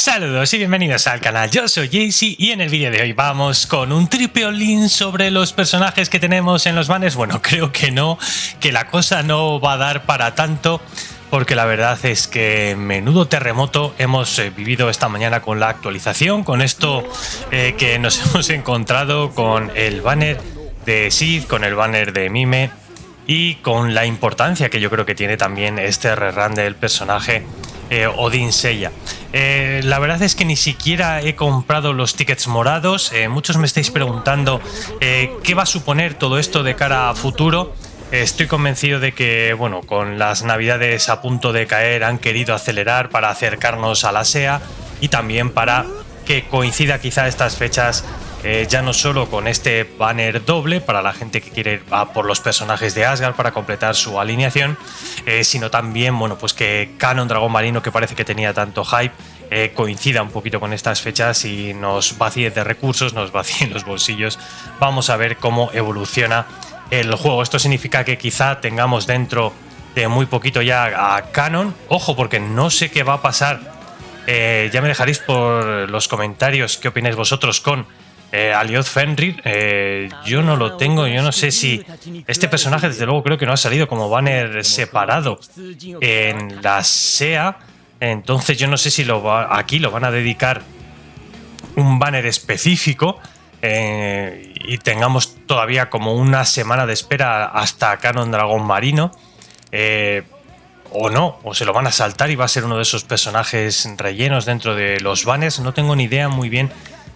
Saludos y bienvenidos al canal, yo soy Jaycee y en el vídeo de hoy vamos con un triple all-in sobre los personajes que tenemos en los banners. Bueno, creo que no, que la cosa no va a dar para tanto, porque la verdad es que menudo terremoto hemos vivido esta mañana con la actualización, con esto que nos hemos encontrado con el banner de Sid, con el banner de Mime y con la importancia que yo creo que tiene también este rerun del personaje Odin Seiya. La verdad es que ni siquiera he comprado los tickets morados. Muchos me estáis preguntando qué va a suponer todo esto de cara a futuro. Estoy convencido de que, bueno, con las navidades a punto de caer han querido acelerar para acercarnos a la SEA y también para que coincida quizá estas fechas ya no solo con este banner doble para la gente que quiere ir a por los personajes de Asgard para completar su alineación, sino también, bueno, pues que Canon Dragón Marino, que parece que tenía tanto hype, coincida un poquito con estas fechas y nos vacíe de recursos, nos vacíe los bolsillos. Vamos a ver cómo evoluciona el juego. Esto significa que quizá tengamos dentro de muy poquito ya a Canon. Ojo, porque no sé qué va a pasar. Ya me dejaréis por los comentarios qué opináis vosotros con Alioth Fenrir. Yo no lo tengo, yo no sé si este personaje, desde luego creo que no ha salido como banner separado en la SEA, entonces yo no sé si aquí lo van a dedicar un banner específico y tengamos todavía como una semana de espera hasta Canon Dragón Marino, o no, o se lo van a saltar y va a ser uno de esos personajes rellenos dentro de los banners. No tengo ni idea muy bien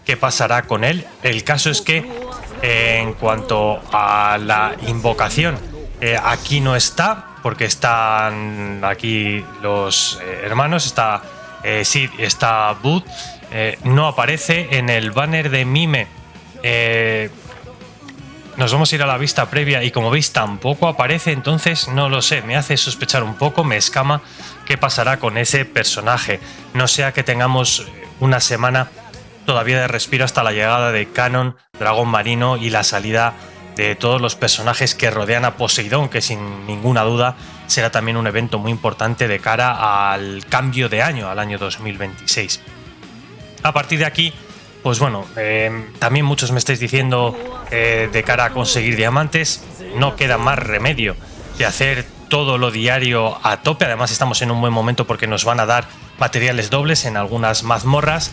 qué pasará con él. El caso es que en cuanto a la invocación, aquí no está, porque están aquí los hermanos, está Sid y está Bud. No aparece en el banner de Mime. Nos vamos a ir a la vista previa y como veis tampoco aparece, entonces no lo sé, me hace sospechar un poco, me escama qué pasará con ese personaje. No sea que tengamos una semana todavía de respiro hasta la llegada de Canon, Dragón Marino y la salida de todos los personajes que rodean a Poseidón, que sin ninguna duda será también un evento muy importante de cara al cambio de año, al año 2026. A partir de aquí, pues bueno, también muchos me estáis diciendo de cara a conseguir diamantes, no queda más remedio que hacer todo lo diario a tope. Además estamos en un buen momento porque nos van a dar materiales dobles en algunas mazmorras.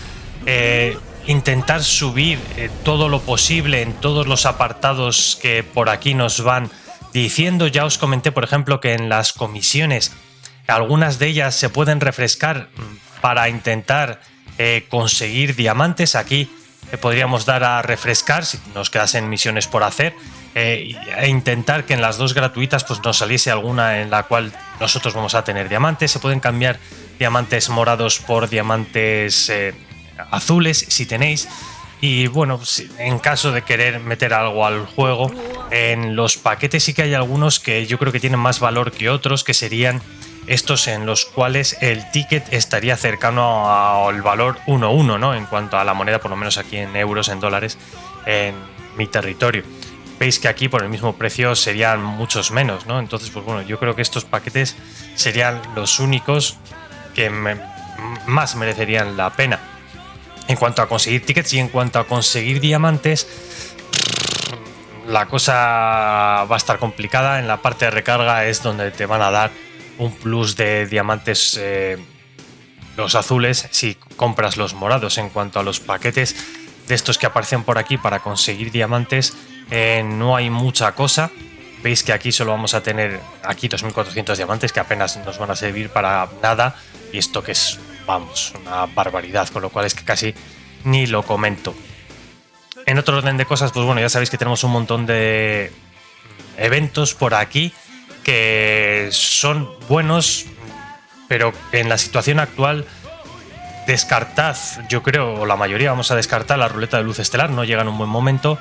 Intentar subir todo lo posible en todos los apartados que por aquí nos van diciendo. Ya os comenté, por ejemplo, que en las comisiones algunas de ellas se pueden refrescar para intentar conseguir diamantes. Aquí podríamos dar a refrescar si nos quedasen misiones por hacer, e intentar que en las dos gratuitas pues nos saliese alguna en la cual nosotros vamos a tener diamantes. Se pueden cambiar diamantes morados por diamantes azules si tenéis, y bueno, en caso de querer meter algo al juego, en los paquetes sí que hay algunos que yo creo que tienen más valor que otros, que serían estos en los cuales el ticket estaría cercano al valor 1-1, ¿no? En cuanto a la moneda, por lo menos aquí en euros, en dólares, en mi territorio. Veis que aquí por el mismo precio serían muchos menos, ¿no? Entonces, pues bueno, yo creo que estos paquetes serían los únicos que más merecerían la pena. En cuanto a conseguir tickets y en cuanto a conseguir diamantes, la cosa va a estar complicada. En la parte de recarga es donde te van a dar un plus de diamantes los azules si compras los morados. En cuanto a los paquetes de estos que aparecen por aquí para conseguir diamantes, no hay mucha cosa. Veis que aquí solo vamos a tener aquí 2400 diamantes, que apenas nos van a servir para nada, y esto que es, vamos, una barbaridad, con lo cual es que casi ni lo comento. En otro orden de cosas, pues bueno, ya sabéis que tenemos un montón de eventos por aquí que son buenos, pero en la situación actual descartad, yo creo, o la mayoría vamos a descartar la ruleta de luz estelar, no llega en un buen momento.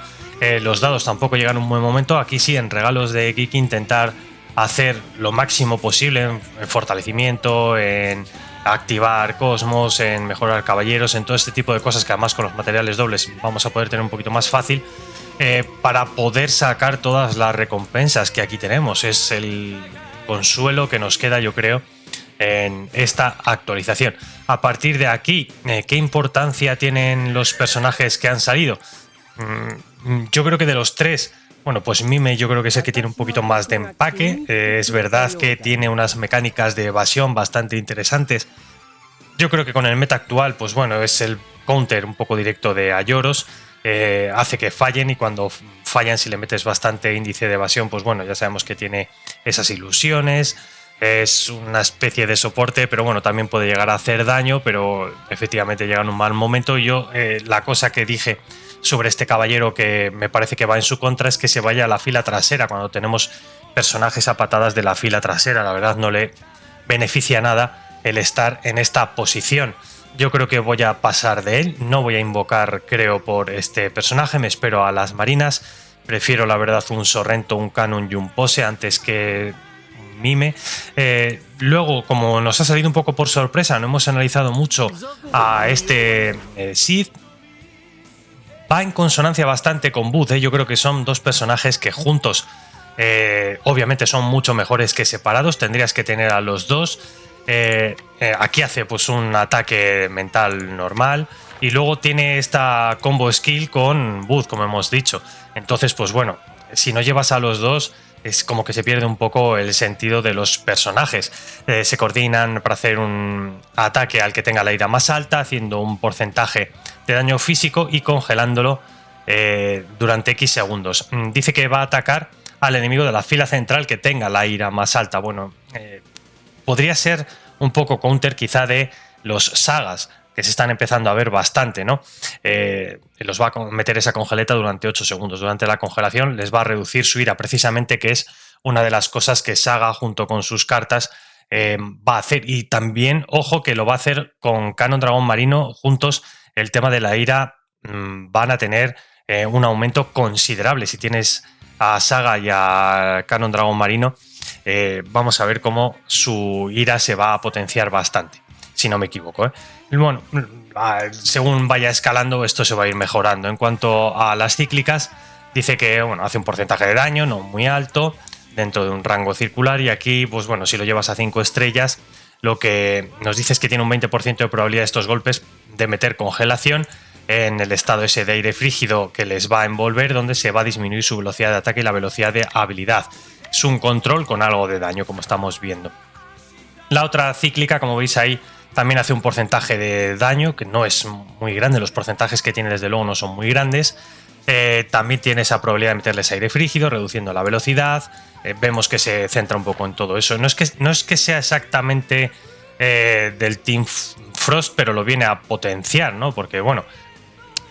Los dados tampoco llegan en un buen momento. Aquí sí, en regalos de Geek, intentar hacer lo máximo posible en fortalecimiento, en activar Cosmos, en mejorar caballeros, en todo este tipo de cosas que además con los materiales dobles vamos a poder tener un poquito más fácil, para poder sacar todas las recompensas que aquí tenemos. Es el consuelo que nos queda, yo creo, en esta actualización. A partir de aquí, ¿qué importancia tienen los personajes que han salido? Yo creo que de los tres, bueno, pues Mime yo creo que es el que tiene un poquito más de empaque. Es verdad que tiene unas mecánicas de evasión bastante interesantes. Yo creo que con el meta actual, pues bueno, es el counter un poco directo de Ayoros. Hace que fallen, y cuando fallan, si le metes bastante índice de evasión, pues bueno, ya sabemos que tiene esas ilusiones. Es una especie de soporte, pero bueno, también puede llegar a hacer daño, pero efectivamente llega en un mal momento. Y yo, la cosa que dije sobre este caballero que me parece que va en su contra es que se vaya a la fila trasera cuando tenemos personajes a patadas de la fila trasera. La verdad no le beneficia nada el estar en esta posición. Yo creo que voy a pasar de él, no voy a invocar, creo, por este personaje, me espero a las marinas. Prefiero, la verdad, un Sorrento, un Canon y un Pose antes que un Mime. Luego, como nos ha salido un poco por sorpresa, no hemos analizado mucho a este Sid. Va en consonancia bastante con Booth, yo creo que son dos personajes que juntos obviamente son mucho mejores que separados. Tendrías que tener a los dos. Aquí hace pues un ataque mental normal y luego tiene esta combo skill con Booth, como hemos dicho. Entonces, pues bueno, si no llevas a los dos, es como que se pierde un poco el sentido de los personajes. Se coordinan para hacer un ataque al que tenga la ira más alta, haciendo un porcentaje de daño físico y congelándolo durante X segundos. Dice que va a atacar al enemigo de la fila central que tenga la ira más alta. Bueno, podría ser un poco counter quizá de los sagas, que se están empezando a ver bastante, ¿no? Los va a meter esa congeleta durante 8 segundos. Durante la congelación les va a reducir su ira, precisamente, que es una de las cosas que Saga, junto con sus cartas, va a hacer. Y también, ojo, que lo va a hacer con Canon Dragón Marino juntos. El tema de la ira van a tener un aumento considerable. Si tienes a Saga y a Canon Dragón Marino, vamos a ver cómo su ira se va a potenciar bastante, si no me equivoco. Y bueno, según vaya escalando, esto se va a ir mejorando. En cuanto a las cíclicas, dice que bueno, hace un porcentaje de daño no muy alto, dentro de un rango circular, y aquí, pues bueno, si lo llevas a 5 estrellas, lo que nos dice es que tiene un 20% de probabilidad de estos golpes de meter congelación en el estado ese de aire frígido que les va a envolver, donde se va a disminuir su velocidad de ataque y la velocidad de habilidad. Es un control con algo de daño, como estamos viendo. La otra cíclica, como veis ahí, también hace un porcentaje de daño, que no es muy grande. Los porcentajes que tiene, desde luego, no son muy grandes. También tiene esa probabilidad de meterles aire frígido, reduciendo la velocidad. Vemos que se centra un poco en todo eso. No es que sea exactamente del Team Frost, pero lo viene a potenciar, ¿no? Porque, bueno,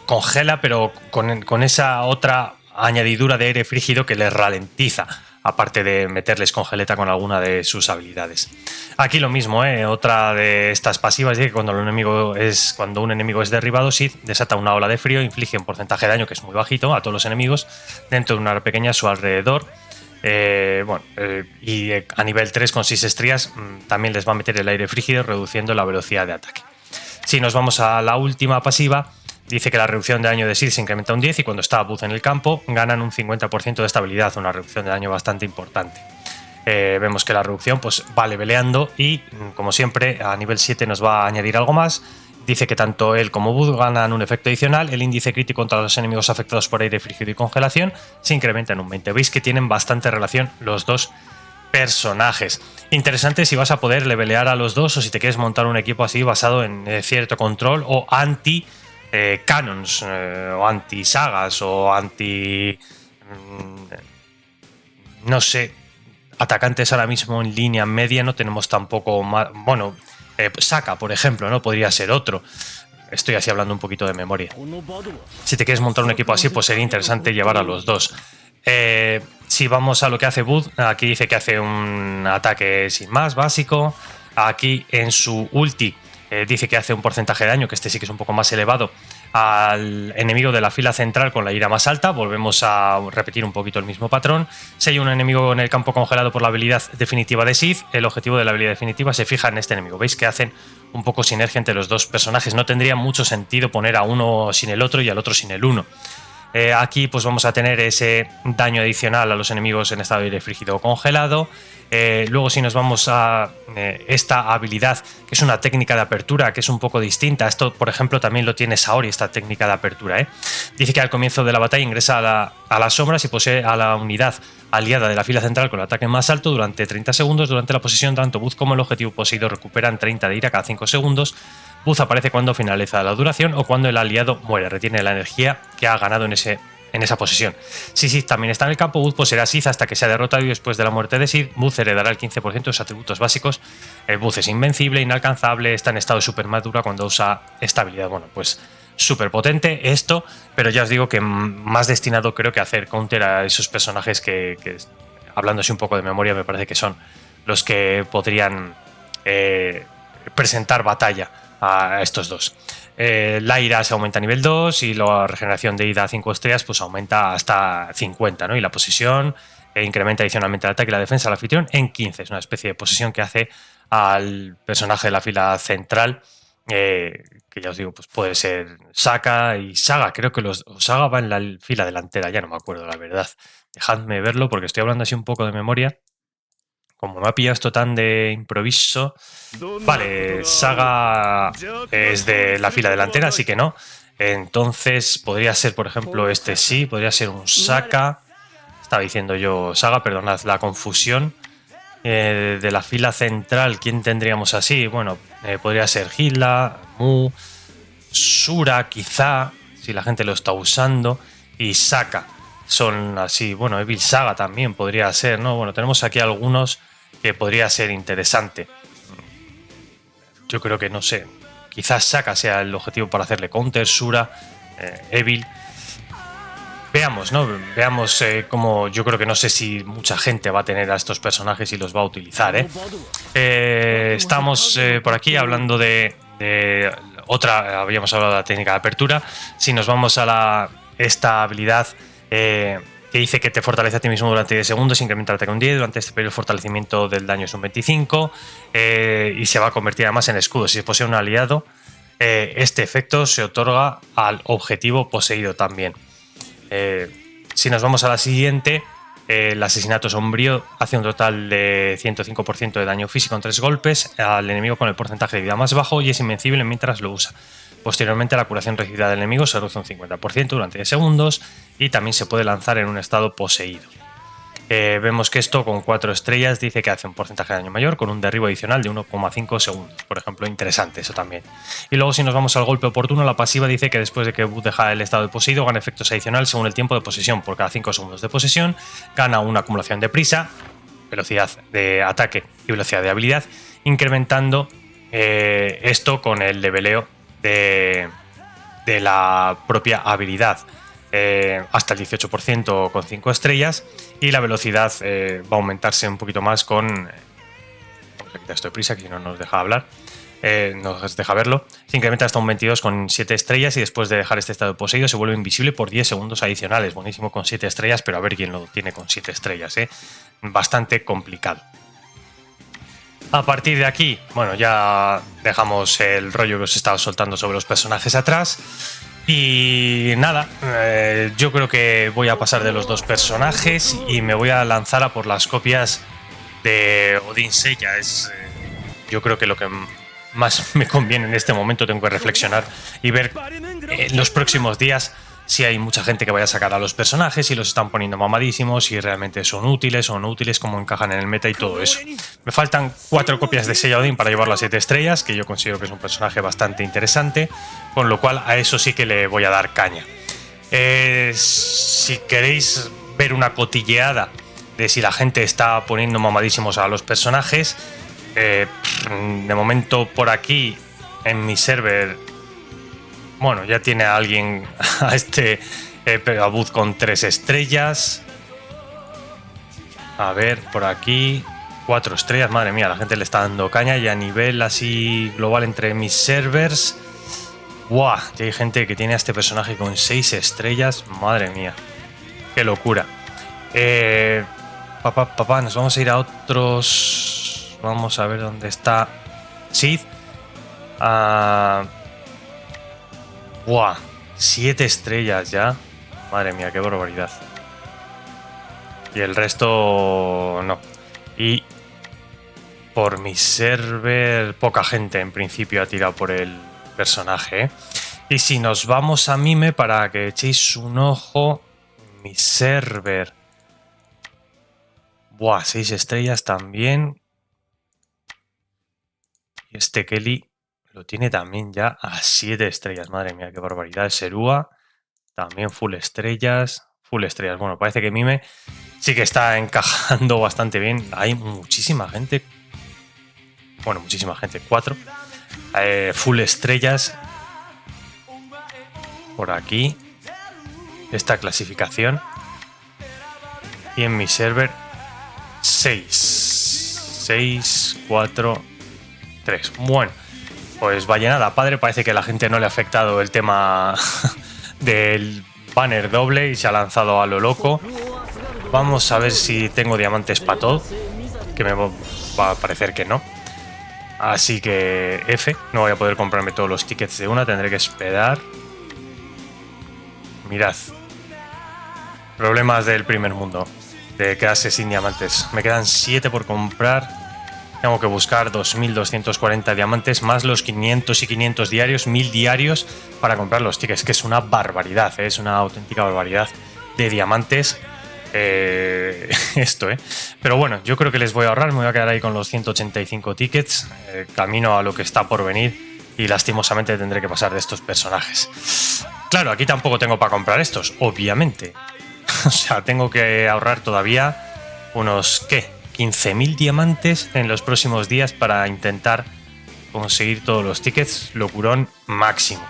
congela, pero con esa otra añadidura de aire frígido que les ralentiza, aparte de meterles congeleta con alguna de sus habilidades. Aquí lo mismo, otra de estas pasivas es que cuando un enemigo es derribado, Sid desata una ola de frío, inflige un porcentaje de daño que es muy bajito a todos los enemigos dentro de una área pequeña a su alrededor. Y a nivel 3 con 6 estrellas también les va a meter el aire frígido, reduciendo la velocidad de ataque. Si nos vamos a la última pasiva, dice que la reducción de daño de Sid se incrementa un 10 y cuando está Booth en el campo ganan un 50% de estabilidad, una reducción de daño bastante importante. Vemos que la reducción pues va leveleando y, como siempre, a nivel 7 nos va a añadir algo más. Dice que tanto él como Booth ganan un efecto adicional. El índice crítico contra los enemigos afectados por aire frígido y congelación se incrementa en un 20. Veis que tienen bastante relación los dos personajes. Interesante si vas a poder levelear a los dos o si te quieres montar un equipo así basado en cierto control o anti canons o anti sagas o anti no sé, atacantes ahora mismo en línea media no tenemos tampoco más. Bueno, Saka, por ejemplo, ¿no? Podría ser otro. Estoy así hablando un poquito de memoria. Si te quieres montar un equipo así, pues sería interesante llevar a los dos. Si vamos a lo que hace Booth, aquí dice que hace un ataque sin más, básico. Aquí en su ulti dice que hace un porcentaje de daño, que este sí que es un poco más elevado, al enemigo de la fila central con la ira más alta. Volvemos a repetir un poquito el mismo patrón. Si hay un enemigo en el campo congelado por la habilidad definitiva de Sid, el objetivo de la habilidad definitiva se fija en este enemigo. Veis que hacen un poco sinergia entre los dos personajes. No tendría mucho sentido poner a uno sin el otro y al otro sin el uno. Aquí pues vamos a tener ese daño adicional a los enemigos en estado de aire frígido o congelado. Luego si nos vamos a esta habilidad, que es una técnica de apertura, que es un poco distinta. Esto, por ejemplo, también lo tiene Saori, esta técnica de apertura. Dice que al comienzo de la batalla ingresa a las sombras y posee a la unidad aliada de la fila central con el ataque más alto durante 30 segundos. Durante la posesión, tanto Buzz como el objetivo poseído recuperan 30 de ira cada 5 segundos. Buzz aparece cuando finaliza la duración o cuando el aliado muere, retiene la energía que ha ganado en esa posesión. Si Sid también está en el campo, Buzz poseerá a Sid hasta que sea derrotado y después de la muerte de Sid, Buzz heredará el 15% de sus atributos básicos. Buzz es invencible, inalcanzable, está en estado de supermadura cuando usa esta habilidad. Bueno, pues súper potente esto, pero ya os digo que más destinado creo que a hacer counter a esos personajes que hablando así un poco de memoria, me parece que son los que podrían presentar batalla a estos dos. La ira se aumenta a nivel 2 y la regeneración de ida a 5 estrellas pues aumenta hasta 50, ¿no? Y la posesión incrementa adicionalmente el ataque y la defensa del anfitrión en 15. Es una especie de posesión que hace al personaje de la fila central, que ya os digo, pues puede ser Saka y Saga. Creo que Saga va en la fila delantera, ya no me acuerdo la verdad. Dejadme verlo porque estoy hablando así un poco de memoria. Como me ha pillado esto tan de improviso. Vale, Saga es de la fila delantera, así que no. Entonces podría ser, por ejemplo, este sí, podría ser un Saka. Estaba diciendo yo Saga, perdonad la confusión. De la fila central, ¿quién tendríamos así? Bueno, podría ser Hilda, Mu, Sura, quizá, si la gente lo está usando, y Saka. Son así, bueno, Evil Saga también podría ser, ¿no? Bueno, tenemos aquí algunos que podría ser interesante. Yo creo que, no sé, quizás Saka sea el objetivo para hacerle counter, Sura, Evil. Veamos, ¿no? Veamos cómo. Yo creo que no sé si mucha gente va a tener a estos personajes y los va a utilizar, estamos por aquí hablando de otra. Habíamos hablado de la técnica de apertura. Si nos vamos a esta habilidad que dice que te fortalece a ti mismo durante 10 segundos, incrementa el ataque un 10. Durante este periodo el fortalecimiento del daño es un 25 y se va a convertir además en escudo. Si posee un aliado, este efecto se otorga al objetivo poseído también. Si nos vamos a la siguiente, el asesinato sombrío hace un total de 105% de daño físico en 3 golpes al enemigo con el porcentaje de vida más bajo y es invencible mientras lo usa. Posteriormente, la curación recibida del enemigo se reduce un 50% durante 10 segundos y también se puede lanzar en un estado poseído. Vemos que esto con 4 estrellas dice que hace un porcentaje de daño mayor con un derribo adicional de 1,5 segundos. Por ejemplo, interesante eso también. Y luego si nos vamos al golpe oportuno, la pasiva dice que después de que Buzz deja el estado de poseído gana efectos adicionales según el tiempo de posesión. Por cada 5 segundos de posesión gana una acumulación de prisa, velocidad de ataque y velocidad de habilidad, incrementando esto con el leveleo de la propia habilidad. Hasta el 18% con 5 estrellas y la velocidad va a aumentarse un poquito más con vamos a quitar esto de prisa que no nos deja hablar, nos deja verlo. Se incrementa hasta un 22 con 7 estrellas y después de dejar este estado poseído se vuelve invisible por 10 segundos adicionales. Buenísimo con 7 estrellas, pero a ver quién lo tiene con 7 estrellas, bastante complicado. A partir de aquí, bueno, ya dejamos el rollo que os estaba soltando sobre los personajes atrás. Y nada, yo creo que voy a pasar de los dos personajes y me voy a lanzar a por las copias de Odin Seiya. Yo creo que lo que más me conviene en este momento. Tengo que reflexionar y ver en los próximos días si hay mucha gente que vaya a sacar a los personajes, si los están poniendo mamadísimos, si realmente son útiles o no útiles, cómo encajan en el meta y todo eso. Me faltan 4 copias de Seiya Odin para llevarlo a 7 estrellas, que yo considero que es un personaje bastante interesante, con lo cual a eso sí que le voy a dar caña. Si queréis ver una cotilleada de si la gente está poniendo mamadísimos a los personajes, de momento por aquí en mi server, bueno, ya tiene a alguien a a Buzz con 3 estrellas. A ver, por aquí 4 estrellas, madre mía, la gente le está dando caña. Y a nivel así global entre mis servers, ¡buah! Ya hay gente que tiene a este personaje con 6 estrellas, madre mía, qué locura. Nos vamos a ir a otros. Vamos a ver dónde está Sid. ¡Buah! 7 estrellas ya. Madre mía, qué barbaridad. Y el resto no. Y por mi server, poca gente en principio ha tirado por el personaje, ¿eh? Y si nos vamos a Mime para que echéis un ojo, mi server. Buah, 6 estrellas también. Y este Kelly lo tiene también ya a 7 estrellas. Madre mía, qué barbaridad. El Serúa también full estrellas. Full estrellas. Bueno, parece que Mime sí que está encajando bastante bien. Hay muchísima gente. Bueno, muchísima gente. 4. Full estrellas. Por aquí. Esta clasificación. Y en mi server 6. 6, 4, 3. Bueno, pues vaya nada, padre. Parece que a la gente no le ha afectado el tema del banner doble y se ha lanzado a lo loco. Vamos a ver si tengo diamantes para todo, que me va a parecer que no. Así que F, no voy a poder comprarme todos los tickets de una, tendré que esperar. Mirad. Problemas del primer mundo, de quedarse sin diamantes. Me quedan 7 por comprar. Tengo que buscar 2.240 diamantes más los 500 y 500 diarios, 1.000 diarios para comprar los tickets, que es una barbaridad, ¿eh? Es una auténtica barbaridad de diamantes. Esto, ¿eh? Pero bueno, yo creo que les voy a ahorrar, me voy a quedar ahí con los 185 tickets, camino a lo que está por venir y lastimosamente tendré que pasar de estos personajes. Claro, aquí tampoco tengo para comprar estos, obviamente. O sea, tengo que ahorrar todavía unos, ¿qué? 15.000 diamantes en los próximos días para intentar conseguir todos los tickets, locurón máximo.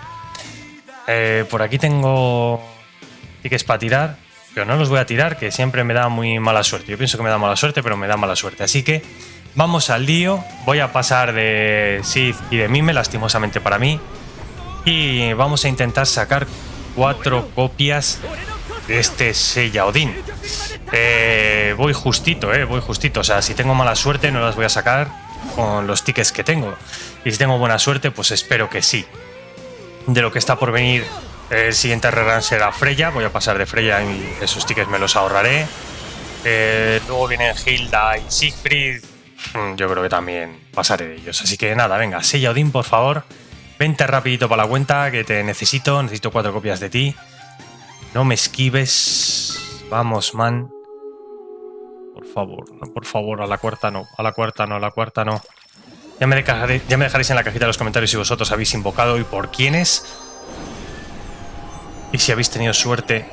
Por aquí tengo tickets para tirar, pero no los voy a tirar, que siempre me da muy mala suerte. Yo pienso que me da mala suerte, pero me da mala suerte. Así que vamos al lío. Voy a pasar de Sith y de Mime, lastimosamente para mí. Y vamos a intentar sacar 4 copias de este Seiya Odin. Voy justito, voy justito. O sea, si tengo mala suerte no las voy a sacar con los tickets que tengo. Y si tengo buena suerte, pues espero que sí. De lo que está por venir, el siguiente rerun será Freya. Voy a pasar de Freya y esos tickets me los ahorraré. Luego vienen Hilda y Siegfried. Yo creo que también pasaré de ellos. Así que nada, venga, Seiya Odin, por favor. Vente rapidito para la cuenta, que te necesito. Necesito 4 copias de ti. No me esquives. Vamos, man. Por favor, a la cuarta no. A la cuarta no, a la cuarta no. Ya me dejaréis en la cajita de los comentarios si vosotros habéis invocado y por quiénes. Y si habéis tenido suerte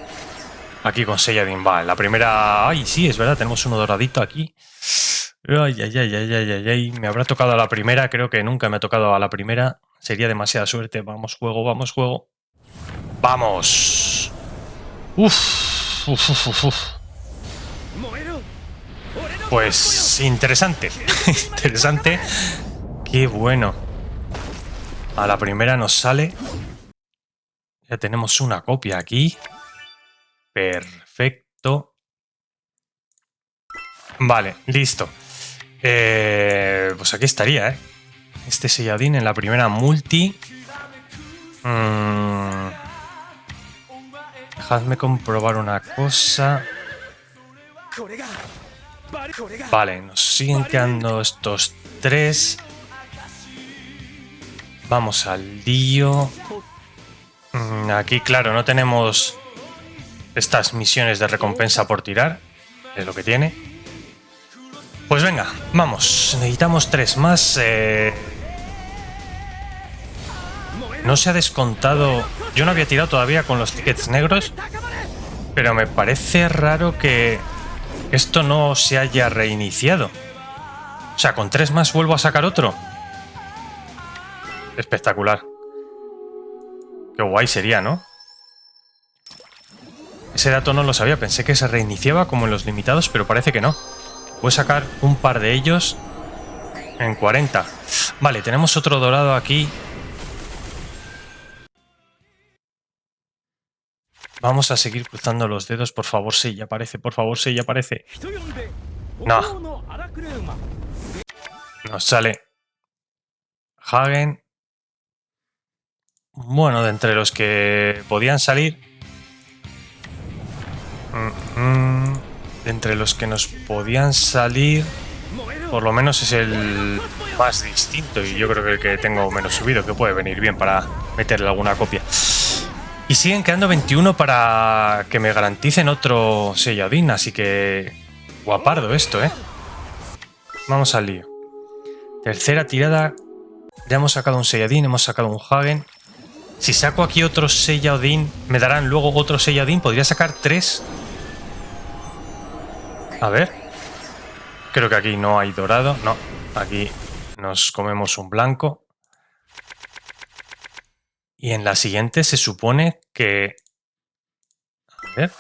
aquí con Seiya Odin. Va, en la primera... Ay, sí, es verdad, tenemos uno doradito aquí. Ay, ay, ay, ay, ay, ay, ay. Me habrá tocado a la primera, creo que nunca me ha tocado a la primera. Sería demasiada suerte. Vamos, juego, vamos, juego. ¡Vamos! Uf, uf, uf, uf, uf. Pues interesante. Interesante. Qué bueno. A la primera nos sale. Ya tenemos una copia aquí. Perfecto. Vale, listo. Pues aquí estaría, ¿eh? Este Seiya Odin en la primera multi. Dejadme comprobar una cosa. Vale, nos siguen quedando estos 3. Vamos al lío. Aquí, claro, no tenemos estas misiones de recompensa por tirar. Es lo que tiene. Pues venga, vamos. Necesitamos 3 más. No se ha descontado. Yo no había tirado todavía con los tickets negros, pero me parece raro que esto no se haya reiniciado. O sea, con 3 más vuelvo a sacar otro. Espectacular. Qué guay sería, ¿no? Ese dato no lo sabía. Pensé que se reiniciaba como en los limitados, pero parece que no. Voy a sacar un par de ellos en 40. Vale, tenemos otro dorado aquí. Vamos a seguir cruzando los dedos, por favor, sí, ya aparece, por favor, sí, ya aparece. No. Nos sale Hagen. Bueno, de entre los que podían salir, Entre los que nos podían salir, por lo menos es el más distinto y yo creo que el que tengo menos subido, que puede venir bien para meterle alguna copia. Y siguen quedando 21 para que me garanticen otro Saiyajin, así que guapardo esto, ¿eh? Vamos al lío. Tercera tirada, ya hemos sacado un Saiyajin, hemos sacado un Hagen. Si saco aquí otro Saiyajin, me darán luego otro Saiyajin, podría sacar 3. A ver. Creo que aquí no hay dorado. No, aquí nos comemos un blanco. Y en la siguiente se supone que... A ver.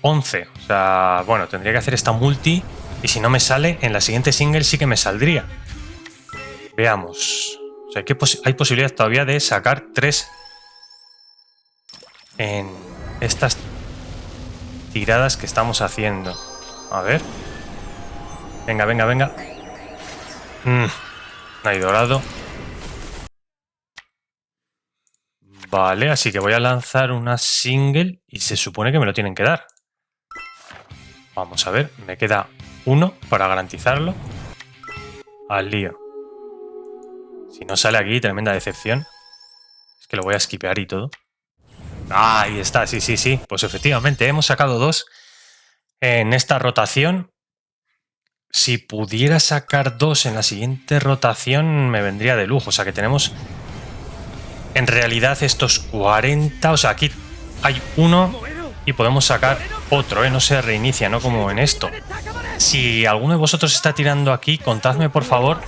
11. O sea, bueno, tendría que hacer esta multi. Y si no me sale, en la siguiente single sí que me saldría. Veamos. O sea, hay posibilidad todavía de sacar 3 en estas tiradas que estamos haciendo. A ver. Venga, venga, venga. No hay dorado. Vale, así que voy a lanzar una single y se supone que me lo tienen que dar. Vamos a ver, me queda uno para garantizarlo. Al lío. Si no sale aquí, tremenda decepción. Es que lo voy a skipear y todo. Ah, ahí está, sí, sí, sí. Pues efectivamente, hemos sacado 2 en esta rotación. Si pudiera sacar 2 en la siguiente rotación, me vendría de lujo. O sea que tenemos en realidad estos 40. O sea, aquí hay uno y podemos sacar otro, ¿eh? No se reinicia, no como en esto. Si alguno de vosotros está tirando aquí, contadme por favor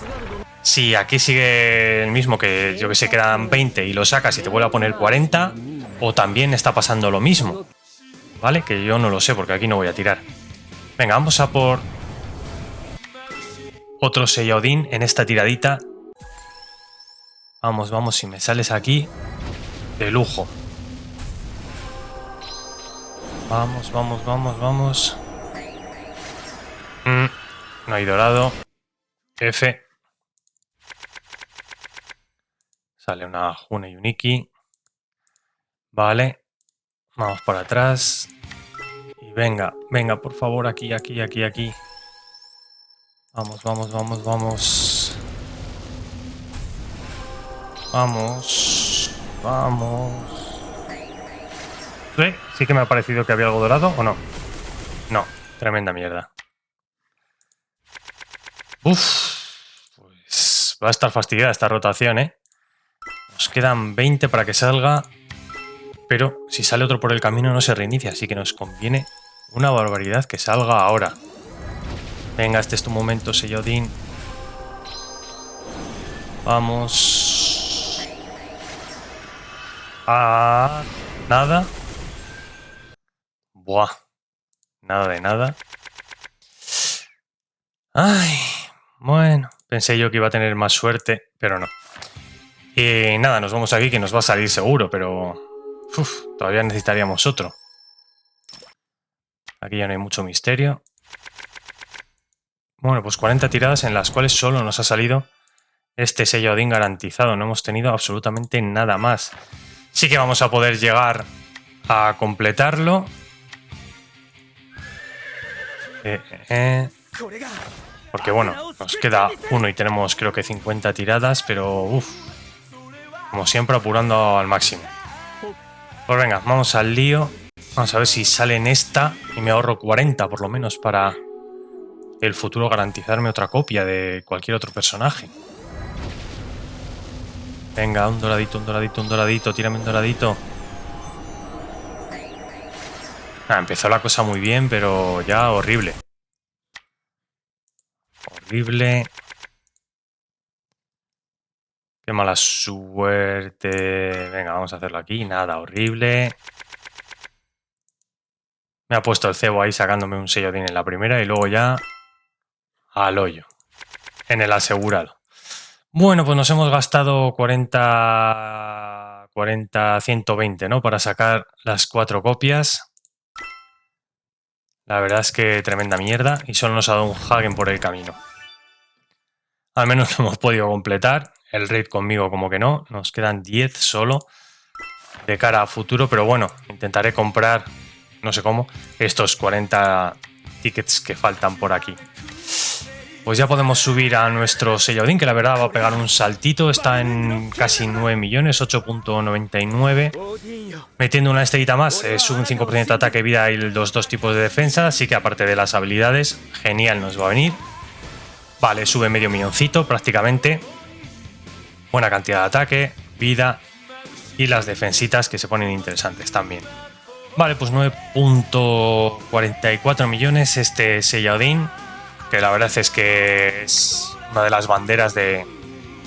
si aquí sigue el mismo, que yo que sé, quedan 20 y lo sacas y te vuelve a poner 40, o también está pasando lo mismo, ¿vale? Que yo no lo sé porque aquí no voy a tirar. Venga, vamos a por otro Saiyajin en esta tiradita. Vamos, vamos, si me sales aquí, de lujo. Vamos, vamos, vamos, vamos. No hay dorado. F. Sale una June y un Iki. Vale. Vamos para atrás. Y venga, venga, por favor, aquí, aquí, aquí, aquí. Vamos, vamos, vamos, vamos. Vamos. Vamos. Sí que me ha parecido que había algo dorado, ¿o no? No, tremenda mierda. Uf. Pues va a estar fastidiada esta rotación, ¿eh? Nos quedan 20 para que salga. Pero si sale otro por el camino no se reinicia, así que nos conviene una barbaridad que salga ahora. Venga, este es tu momento, Saiyajin. Vamos. Ah, nada. Buah. Nada de nada. Ay, bueno. Pensé yo que iba a tener más suerte, pero no. Y nada, nos vamos aquí que nos va a salir seguro, pero... todavía necesitaríamos otro. Aquí ya no hay mucho misterio. Bueno, pues 40 tiradas en las cuales solo nos ha salido este Saiyajin garantizado. No hemos tenido absolutamente nada más. Sí que vamos a poder llegar a completarlo. Porque bueno, nos queda uno y tenemos creo que 50 tiradas, pero como siempre apurando al máximo. Pues venga, vamos al lío. Vamos a ver si sale en esta y me ahorro 40 por lo menos para el futuro garantizarme otra copia de cualquier otro personaje. Venga, un doradito, un doradito, un doradito, tírame un doradito. Empezó la cosa muy bien, pero ya horrible. Horrible. Qué mala suerte. Venga, vamos a hacerlo aquí. Nada, horrible. Me ha puesto el cebo ahí sacándome un Saiyajin en la primera y luego ya al hoyo. En el asegurado. Bueno, pues nos hemos gastado 40, 120, ¿no? Para sacar las 4 copias. La verdad es que tremenda mierda y solo nos ha dado un Hagen por el camino. Al menos lo hemos podido completar. El raid conmigo como que no. Nos quedan 10 solo de cara a futuro, pero bueno, intentaré comprar no sé cómo, estos 40 tickets que faltan por aquí. Pues ya podemos subir a nuestro sello Odín, que la verdad va a pegar un saltito, está en casi 9 millones, 8.99. Metiendo una estrellita más, sube un 5% de ataque, vida y los dos tipos de defensa, así que aparte de las habilidades, genial nos va a venir. Vale, sube medio milloncito prácticamente. Buena cantidad de ataque, vida y las defensitas que se ponen interesantes también. Vale, pues 9.44 millones este Seyodin, que la verdad es que es una de las banderas de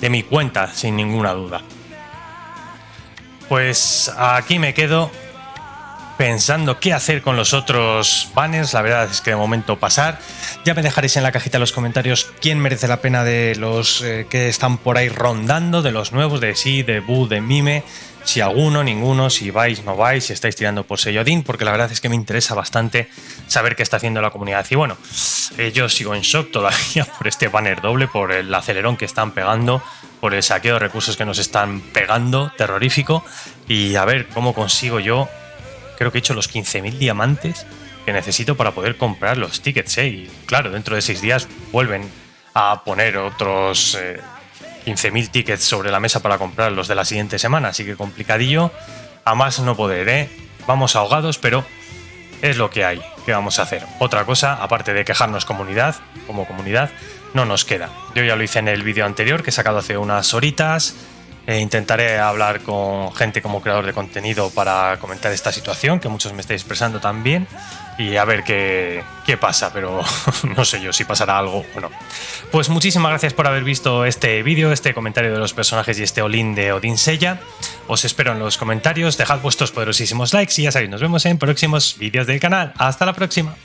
mi cuenta, sin ninguna duda. Pues aquí me quedo pensando qué hacer con los otros banners. La verdad es que de momento pasar. Ya me dejaréis en la cajita de los comentarios quién merece la pena de los que están por ahí rondando, de los nuevos, de Sí, de Bu, de Mime. Si alguno, ninguno, si vais, no vais, si estáis tirando por Seyodin, porque la verdad es que me interesa bastante saber qué está haciendo la comunidad. Y bueno, yo sigo en shock todavía por este banner doble, por el acelerón que están pegando, por el saqueo de recursos que nos están pegando, terrorífico. Y a ver cómo consigo yo, creo que he hecho los 15.000 diamantes que necesito para poder comprar los tickets, ¿eh? Y claro, dentro de 6 días vuelven a poner otros 15.000 tickets sobre la mesa para comprar los de la siguiente semana, así que complicadillo, a más no poder, ¿eh? Vamos ahogados, pero es lo que hay. ¿Qué vamos a hacer? Otra cosa, aparte de quejarnos como comunidad, no nos queda. Yo ya lo hice en el vídeo anterior que he sacado hace unas horitas. Intentaré hablar con gente como creador de contenido para comentar esta situación, que muchos me estáis expresando también, y a ver qué pasa, pero no sé yo si pasará algo o no. Pues muchísimas gracias por haber visto este vídeo, este comentario de los personajes y este all-in de Odin Sella. Os espero en los comentarios, dejad vuestros poderosísimos likes y ya sabéis, nos vemos en próximos vídeos del canal. ¡Hasta la próxima!